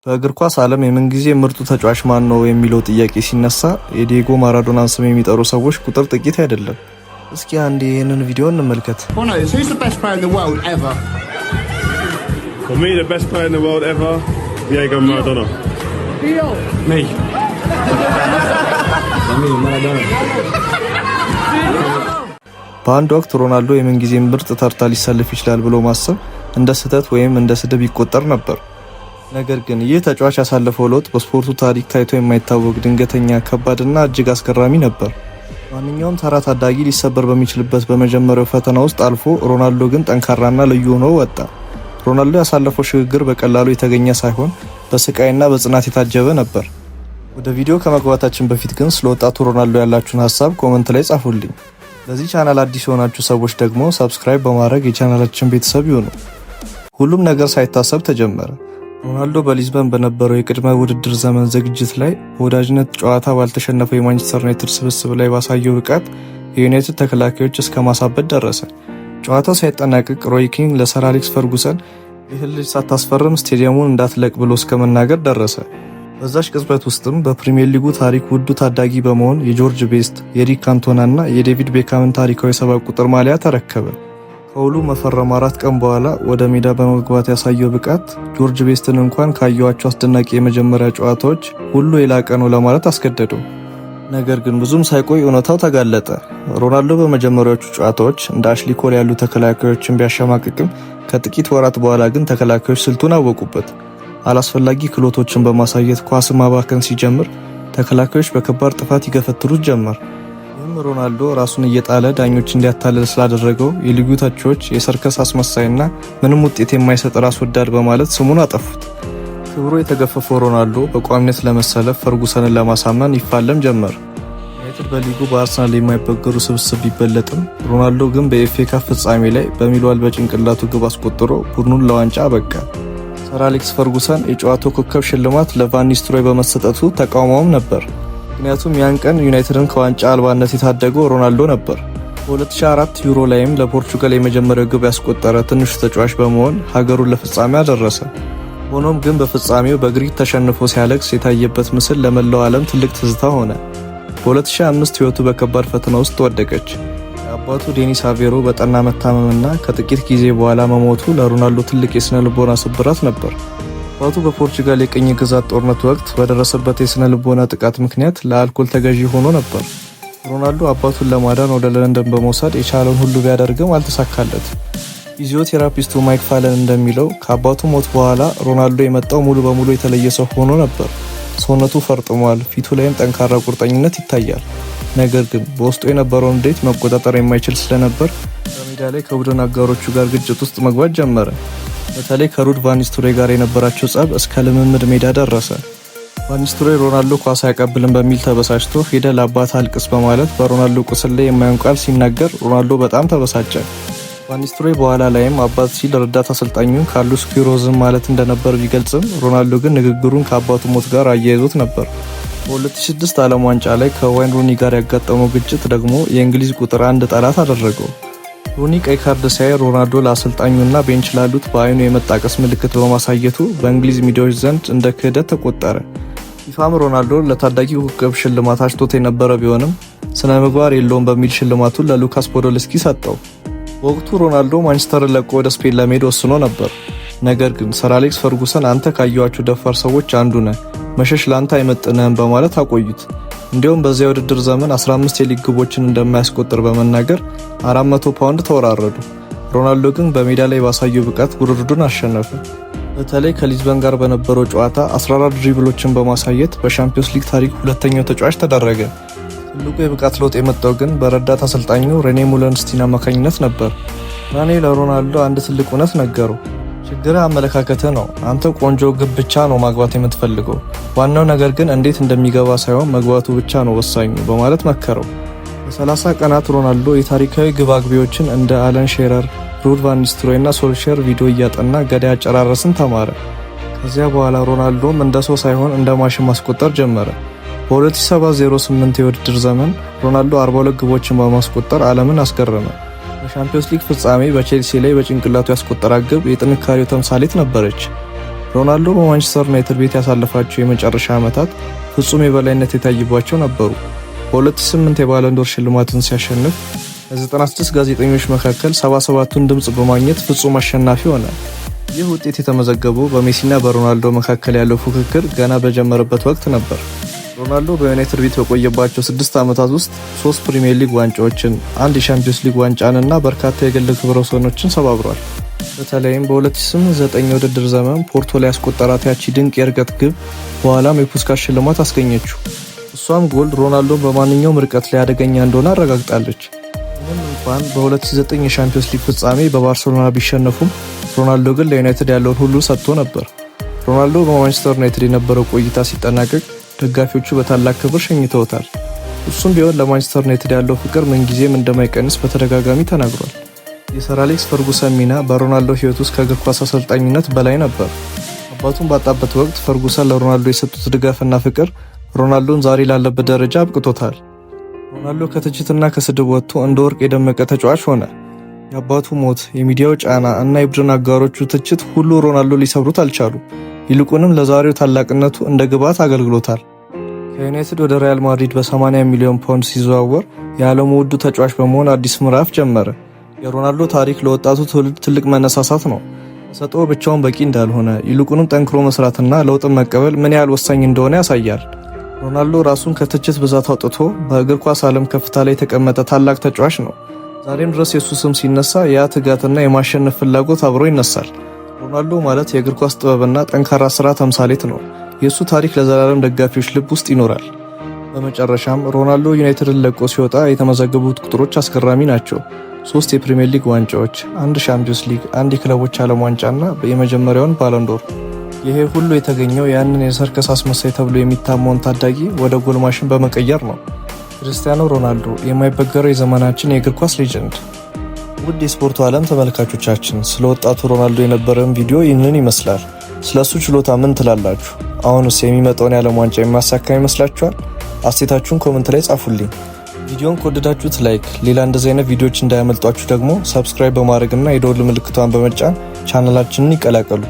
በእግር ኳስ ዓለም የምንጊዜ ምርጡ ተጫዋች ማን ነው የሚለው ጥያቄ ሲነሳ የዲዬጎ ማራዶናን ስም የሚጠሩ ሰዎች ቁጥር ጥቂት አይደለም። እስኪ አንዴ ይህንን ቪዲዮ እንመልከት። በአንድ ወቅት ሮናልዶ የምንጊዜ ምርጥ ተርታ ሊሰልፍ ይችላል ብሎ ማሰብ እንደ ስህተት ወይም እንደ ስድብ ይቆጠር ነበር። ነገር ግን ይህ ተጫዋች ያሳለፈው ለውጥ በስፖርቱ ታሪክ ታይቶ የማይታወቅ ድንገተኛ፣ ከባድና እጅግ አስገራሚ ነበር። ማንኛውም ተራ ታዳጊ ሊሰበር በሚችልበት በመጀመሪያው ፈተና ውስጥ አልፎ ሮናልዶ ግን ጠንካራና ልዩ ሆኖ ወጣ። ሮናልዶ ያሳለፈው ሽግግር በቀላሉ የተገኘ ሳይሆን በስቃይና በጽናት የታጀበ ነበር። ወደ ቪዲዮ ከመግባታችን በፊት ግን ስለ ወጣቱ ሮናልዶ ያላችሁን ሀሳብ ኮመንት ላይ ጻፉልኝ። ለዚህ ቻናል አዲስ የሆናችሁ ሰዎች ደግሞ ሰብስክራይብ በማድረግ የቻናላችን ቤተሰብ ይሁኑ። ሁሉም ነገር ሳይታሰብ ተጀመረ። ሮናልዶ በሊዝበን በነበረው የቅድመ ውድድር ዘመን ዝግጅት ላይ በወዳጅነት ጨዋታ ባልተሸነፈው የማንቸስተር ዩናይትድ ስብስብ ላይ ባሳየው ብቃት የዩናይትድ ተከላካዮች እስከ ማሳበድ ደረሰ። ጨዋታው ሳይጠናቀቅ ሮይ ኪን ለሰር አሌክስ ፈርጉሰን ይህን ልጅ ሳታስፈርም ስቴዲየሙን እንዳትለቅ ብሎ እስከ መናገር ደረሰ። በዛች ቅጽበት ውስጥም በፕሪሚየር ሊጉ ታሪክ ውዱ ታዳጊ በመሆን የጆርጅ ቤስት፣ የሪክ ካንቶና እና የዴቪድ ቤካምን ታሪካዊ 7 ቁጥር ማሊያ ተረከበ። ከሁሉ መፈረም 4 ቀን በኋላ ወደ ሜዳ በመግባት ያሳየው ብቃት ጆርጅ ቤስትን እንኳን ካየዋቸው አስደናቂ የመጀመሪያ ጨዋታዎች ሁሉ የላቀ ነው ለማለት አስገደደው። ነገር ግን ብዙም ሳይቆይ እውነታው ተጋለጠ። ሮናልዶ በመጀመሪያዎቹ ጨዋታዎች እንደ አሽሊ ኮል ያሉ ተከላካዮችን ቢያሸማቅቅም ከጥቂት ወራት በኋላ ግን ተከላካዮች ስልቱን አወቁበት። አላስፈላጊ ክህሎቶችን በማሳየት ኳስ ማባከን ሲጀምር ተከላካዮች በከባድ ጥፋት ይገፈትሩት ጀመር። ሮናልዶ ራሱን እየጣለ ዳኞች እንዲያታለል ስላደረገው የሊጉ ተቺዎች የሰርከስ አስመሳይና ምንም ውጤት የማይሰጥ ራስ ወዳድ በማለት ስሙን አጠፉት። ክብሩ የተገፈፈው ሮናልዶ በቋሚነት ለመሰለፍ ፈርጉሰንን ለማሳመን ይፋለም ጀመር። ዩናይትድ በሊጉ በአርሰናል የማይበገሩ ስብስብ ቢበለጥም ሮናልዶ ግን በኤፍኤ ካፕ ፍጻሜ ላይ በሚሏል በጭንቅላቱ ግብ አስቆጥሮ ቡድኑን ለዋንጫ አበቃ። ሰር አሌክስ ፈርጉሰን የጨዋታው ኮከብ ሽልማት ለቫን ኒስተልሮይ በመሰጠቱ ተቃውሞውም ነበር። ምክንያቱም ያን ቀን ዩናይትድን ከዋንጫ አልባነት የታደገው ሮናልዶ ነበር። በ2004 ዩሮ ላይም ለፖርቹጋል የመጀመሪያው ግብ ያስቆጠረ ትንሹ ተጫዋች በመሆን ሀገሩን ለፍጻሜ አደረሰ። ሆኖም ግን በፍጻሜው በግሪክ ተሸንፎ ሲያለቅስ የታየበት ምስል ለመላው ዓለም ትልቅ ትዝታ ሆነ። በ2005 ሕይወቱ በከባድ ፈተና ውስጥ ወደቀች። የአባቱ ዴኒስ አቬሮ በጠና መታመምና ከጥቂት ጊዜ በኋላ መሞቱ ለሮናልዶ ትልቅ የስነ ልቦና ስብራት ነበር። አባቱ በፖርቹጋል የቅኝ ግዛት ጦርነት ወቅት በደረሰበት የስነ ልቦና ጥቃት ምክንያት ለአልኮል ተገዢ ሆኖ ነበር። ሮናልዶ አባቱን ለማዳን ወደ ለንደን በመውሰድ የቻለውን ሁሉ ቢያደርግም አልተሳካለት። ፊዚዮቴራፒስቱ ማይክ ፋለን እንደሚለው ከአባቱ ሞት በኋላ ሮናልዶ የመጣው ሙሉ በሙሉ የተለየ ሰው ሆኖ ነበር። ሰውነቱ ፈርጥሟል፣ ፊቱ ላይም ጠንካራ ቁርጠኝነት ይታያል። ነገር ግን በውስጡ የነበረውን ንዴት መቆጣጠር የማይችል ስለነበር በሜዳ ላይ ከቡድን አጋሮቹ ጋር ግጭት ውስጥ መግባት ጀመረ። በተለይ ከሩድ ቫን ኒስተልሮይ ጋር የነበራቸው ጸብ እስከ ልምምድ ሜዳ ደረሰ። ቫን ኒስተልሮይ ሮናልዶ ኳስ አያቀብልም በሚል ተበሳጭቶ ሄደ ለአባት አልቅስ በማለት በሮናልዶ ቁስል ላይ የማይሆን ቃል ሲናገር ሮናልዶ በጣም ተበሳጨ። ቫን ኒስተልሮይ በኋላ ላይም አባት ሲል ረዳት አሰልጣኙን ካርሎስ ኪሮዝን ማለት እንደነበር ቢገልጽም ሮናልዶ ግን ንግግሩን ከአባቱ ሞት ጋር አያይዞት ነበር። በ2006 ዓለም ዋንጫ ላይ ከዋይን ሩኒ ጋር ያጋጠመው ግጭት ደግሞ የእንግሊዝ ቁጥር 1 ጠላት አደረገው። ሩኒ ቀይ ካርድ ሲያይ ሮናልዶ ለአሰልጣኙና ቤንች ላሉት በአይኑ የመጣቀስ ምልክት በማሳየቱ በእንግሊዝ ሚዲያዎች ዘንድ እንደ ክህደት ተቆጠረ። ፊፋም ሮናልዶ ለታዳጊ ኮከብ ሽልማት አጭቶት የነበረ ቢሆንም ስነ ምግባር የለውም በሚል ሽልማቱን ለሉካስ ፖዶልስኪ ሰጠው። በወቅቱ ሮናልዶ ማንቸስተርን ለቆ ወደ ስፔን ለመሄድ ወስኖ ነበር። ነገር ግን ሰር አሌክስ ፈርጉሰን አንተ ካየኋቸው ደፋር ሰዎች አንዱ ነህ፣ መሸሽ ለአንተ አይመጥንህም በማለት አቆዩት። እንዲሁም በዚያ የውድድር ዘመን 15 የሊግ ግቦችን እንደማያስቆጥር በመናገር 400 ፓውንድ ተወራረዱ። ሮናልዶ ግን በሜዳ ላይ ባሳየው ብቃት ውድድሩን አሸነፈ። በተለይ ከሊዝበን ጋር በነበረው ጨዋታ 14 ድሪብሎችን በማሳየት በሻምፒዮንስ ሊግ ታሪክ ሁለተኛው ተጫዋች ተደረገ። ትልቁ የብቃት ለውጥ የመጣው ግን በረዳት አሰልጣኙ ሬኔ ሙለንስቲን አማካኝነት ነበር። ሬኔ ለሮናልዶ አንድ ትልቅ እውነት ነገረው። ችግር አመለካከትህ ነው። አንተ ቆንጆ ግብ ብቻ ነው ማግባት የምትፈልገው፣ ዋናው ነገር ግን እንዴት እንደሚገባ ሳይሆን መግባቱ ብቻ ነው ወሳኙ በማለት መከረው። በ30 ቀናት ሮናልዶ የታሪካዊ ግብ አግቢዎችን እንደ አለን ሼረር፣ ሩድ ቫን ኒስተልሮይ እና ሶልሼር ቪዲዮ እያጠና ገዳይ አጨራረስን ተማረ። ከዚያ በኋላ ሮናልዶም እንደ ሰው ሳይሆን እንደ ማሽን ማስቆጠር ጀመረ። በ2007-08 የውድድር ዘመን ሮናልዶ 42 ግቦችን በማስቆጠር ዓለምን አስገረመ። በሻምፒዮንስ ሊግ ፍጻሜ በቼልሲ ላይ በጭንቅላቱ ያስቆጠራት ግብ የጥንካሬው ተምሳሌት ነበረች። ሮናልዶ በማንቸስተር ዩናይትድ ቤት ያሳለፋቸው የመጨረሻ ዓመታት ፍጹም የበላይነት የታየባቸው ነበሩ። በ2008 የባሎን ዶር ሽልማትን ሲያሸንፍ ከ96 ጋዜጠኞች መካከል 77ቱን ድምጽ በማግኘት ፍጹም አሸናፊ ሆነ። ይህ ውጤት የተመዘገበው በሜሲና በሮናልዶ መካከል ያለው ፉክክር ገና በጀመረበት ወቅት ነበር። ሮናልዶ በዩናይትድ ቤት በቆየባቸው 6 ዓመታት ውስጥ 3 ፕሪሚየር ሊግ ዋንጫዎችን፣ 1 የሻምፒዮንስ ሊግ ዋንጫንና በርካታ የግል ክብረ ወሰኖችን ሰባብሯል። በተለይም በ2008-9 የውድድር ዘመን ፖርቶ ላይ ያስቆጠራት ያቺ ድንቅ የርቀት ግብ በኋላም የፑስካስ ሽልማት አስገኘችው። እሷም ጎል ሮናልዶን በማንኛውም ርቀት ላይ አደገኛ እንደሆነ አረጋግጣለች። ምንም እንኳን በ2009 የሻምፒዮንስ ሊግ ፍጻሜ በባርሴሎና ቢሸነፉም ሮናልዶ ግን ለዩናይትድ ያለውን ሁሉ ሰጥቶ ነበር። ሮናልዶ በማንቸስተር ዩናይትድ የነበረው ቆይታ ሲጠናቀቅ ደጋፊዎቹ በታላቅ ክብር ሸኝተውታል። እሱም ቢሆን ለማንቸስተር ዩናይትድ ያለው ፍቅር ምንጊዜም እንደማይቀንስ በተደጋጋሚ ተናግሯል። የሰር አሌክስ ፈርጉሰን ሚና በሮናልዶ ሕይወት ውስጥ ከእግር ኳስ አሰልጣኝነት በላይ ነበር። አባቱን ባጣበት ወቅት ፈርጉሰን ለሮናልዶ የሰጡት ድጋፍና ፍቅር ሮናልዶን ዛሬ ላለበት ደረጃ አብቅቶታል። ሮናልዶ ከትችትና ከስድብ ወጥቶ እንደ ወርቅ የደመቀ ተጫዋች ሆነ። የአባቱ ሞት፣ የሚዲያው ጫና እና የቡድን አጋሮቹ ትችት ሁሉ ሮናልዶ ሊሰብሩት አልቻሉ። ይልቁንም ለዛሬው ታላቅነቱ እንደ ግብዓት አገልግሎታል። ከዩናይትድ ወደ ሪያል ማድሪድ በ80 ሚሊዮን ፓውንድ ሲዘዋወር የዓለሙ ውዱ ተጫዋች በመሆን አዲስ ምዕራፍ ጀመረ። የሮናልዶ ታሪክ ለወጣቱ ትውልድ ትልቅ መነሳሳት ነው። ተሰጥኦ ብቻውን በቂ እንዳልሆነ፣ ይልቁንም ጠንክሮ መስራትና ለውጥን መቀበል ምን ያህል ወሳኝ እንደሆነ ያሳያል። ሮናልዶ ራሱን ከትችት ብዛት አውጥቶ በእግር ኳስ ዓለም ከፍታ ላይ የተቀመጠ ታላቅ ተጫዋች ነው። ዛሬም ድረስ የሱ ስም ሲነሳ ያ ትጋትና የማሸነፍ ፍላጎት አብሮ ይነሳል። ሮናልዶ ማለት የእግር ኳስ ጥበብና ጠንካራ ስራ ተምሳሌት ነው። የእሱ ታሪክ ለዘላለም ደጋፊዎች ልብ ውስጥ ይኖራል። በመጨረሻም ሮናልዶ ዩናይትድን ለቆ ሲወጣ የተመዘገቡት ቁጥሮች አስገራሚ ናቸው። 3 የፕሪሚየር ሊግ ዋንጫዎች፣ 1 ሻምፒዮንስ ሊግ፣ 1 የክለቦች ዓለም ዋንጫና የመጀመሪያውን ባሎን ዶር። ይሄ ሁሉ የተገኘው ያንን የሰርከስ አስመሳይ ተብሎ የሚታመውን ታዳጊ ወደ ጎል ማሽን በመቀየር ነው። ክርስቲያኖ ሮናልዶ የማይበገረው የዘመናችን የእግር ኳስ ሌጀንድ። ውድ የስፖርቱ ዓለም ተመልካቾቻችን፣ ስለ ወጣቱ ሮናልዶ የነበረን ቪዲዮ ይህንን ይመስላል። ስለሱ ችሎታ ምን ትላላችሁ? አሁንስ የሚመጣውን የዓለም ዋንጫ የሚያሳካ ይመስላችኋል? አስተያየታችሁን ኮሜንት ላይ ጻፉልኝ። ቪዲዮን ከወደዳችሁት ላይክ፣ ሌላ እንደዚህ አይነት ቪዲዮዎች እንዳያመልጧችሁ ደግሞ ሰብስክራይብ በማድረግና የደወል ምልክቷን በመጫን ቻናላችንን ይቀላቀሉ።